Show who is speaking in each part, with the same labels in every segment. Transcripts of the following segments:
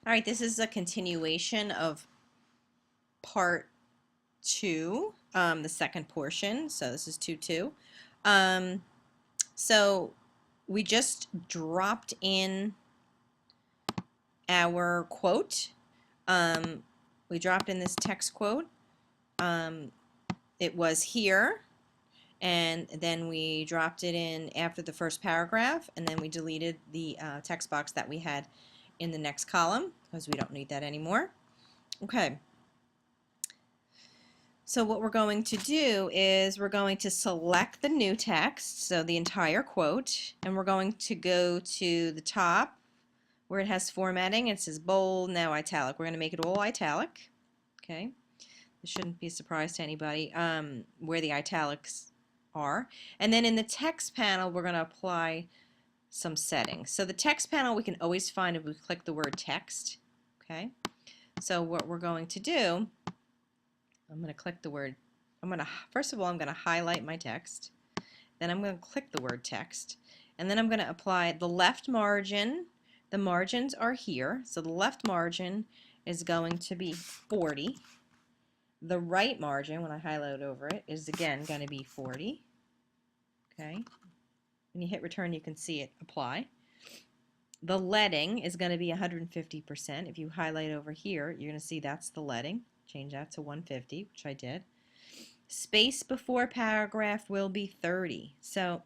Speaker 1: All right, this is a continuation of part two, the second portion. So this is 2-2. Um, so we just dropped in our quote. Um, we dropped in this text quote. Um, it was here, and then we dropped it in after the first paragraph, and then we deleted the text box that we had in the next column because we don't need that anymore. Okay. So what we're going to do is we're going to select the new text, so the entire quote, and we're going to go to the top where it has formatting. It says bold, now italic. We're going to make it all italic. Okay, this shouldn't be a surprise to anybody where the italics are. And then in the text panel, we're going to apply some settings. So the text panel we can always find if we click the word text. Okay, so what we're going to do, I'm going to click the word. First of all, I'm going to highlight my text. Then I'm going to click the word text. And then I'm going to apply the left margin. The margins are here. So the left margin is going to be 40. The right margin, when I highlight over it, is again going to be 40. Okay. When you hit return, you can see it apply. The leading is going to be 150%. If you highlight over here, you're going to see that's the leading. Change that to 150, which I did. Space before paragraph will be 30. So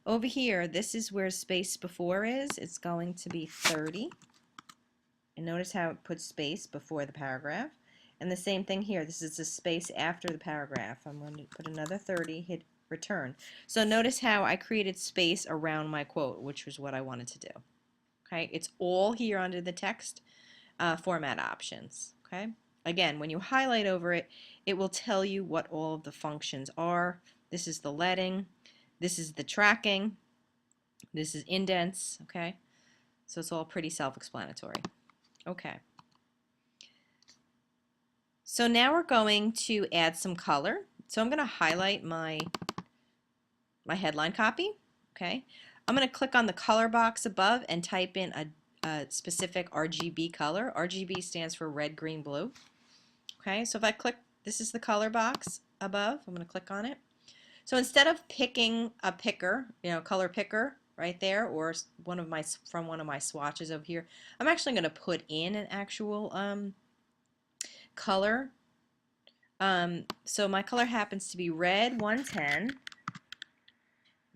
Speaker 1: over here, this is where space before is. It's going to be 30. And notice how it puts space before the paragraph. And the same thing here. This is the space after the paragraph. I'm going to put another 30, hit return. So notice how I created space around my quote, which was what I wanted to do. Okay, it's all here under the text format options. Okay. Again, when you highlight over it, it will tell you what all of the functions are. This is the leading, this is the tracking, this is indents, okay? So it's all pretty self-explanatory. Okay. So now we're going to add some color. So I'm going to highlight my headline copy, okay? I'm going to click on the color box above and type in a specific RGB color. RGB stands for red, green, blue. Okay, so if I click, this is the color box above. I'm going to click on it. So instead of picking a picker, color picker right there, or from one of my swatches over here, I'm actually going to put in an actual color. So my color happens to be red 110,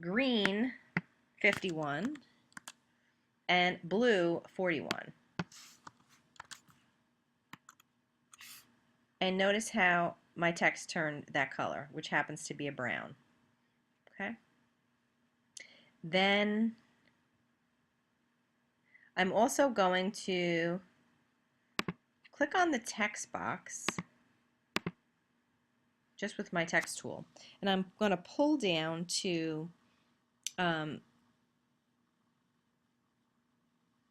Speaker 1: green 51, and blue 41. And notice how my text turned that color, which happens to be a brown. Okay. Then I'm also going to click on the text box just with my text tool, and I'm going to pull down to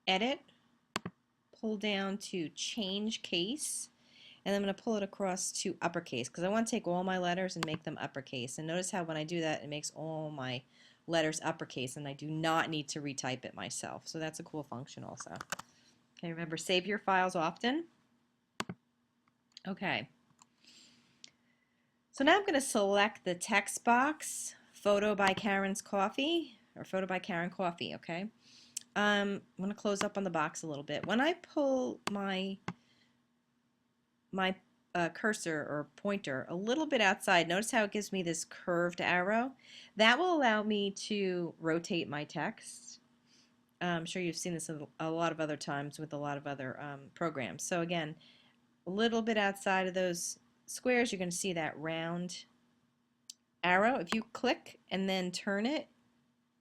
Speaker 1: edit, pull down to change case, and I'm going to pull it across to uppercase because I want to take all my letters and make them uppercase. And notice how when I do that, it makes all my letters uppercase, and I do not need to retype it myself. So that's a cool function also. Okay, remember, save your files often. Okay. So now I'm going to select the text box, photo by Karen's Coffee, or photo by Karen Coffee, okay? I'm going to close up on the box a little bit. When I pull my cursor or pointer a little bit outside, notice how it gives me this curved arrow. That will allow me to rotate my text. I'm sure you've seen this a lot of other times with a lot of other programs. So again, a little bit outside of those squares, you're going to see that round arrow. If you click and then turn it,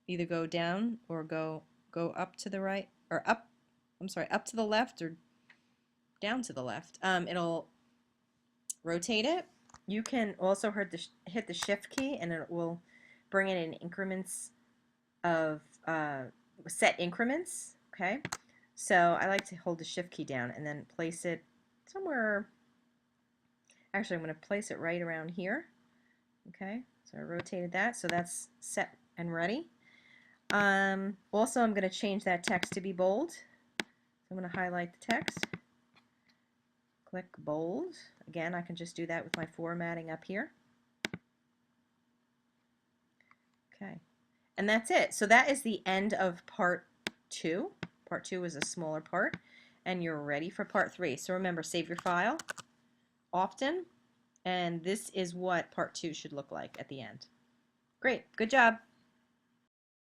Speaker 1: either go down or go up to the right, or up to the left or down to the left, it'll rotate it. You can also hit the shift key and it will bring it in increments of set increments. Okay, so I like to hold the shift key down and then place it somewhere. Actually, I'm going to place it right around here. Okay, so I rotated that, so that's set and ready. Also, I'm going to change that text to be bold. I'm going to highlight the text, click bold. Again, I can just do that with my formatting up here. Okay, and that's it. So that is the end of part 2. Part 2 is a smaller part, and you're ready for part 3. So remember, save your file often, and this is what part 2 should look like at the end. Great, good job.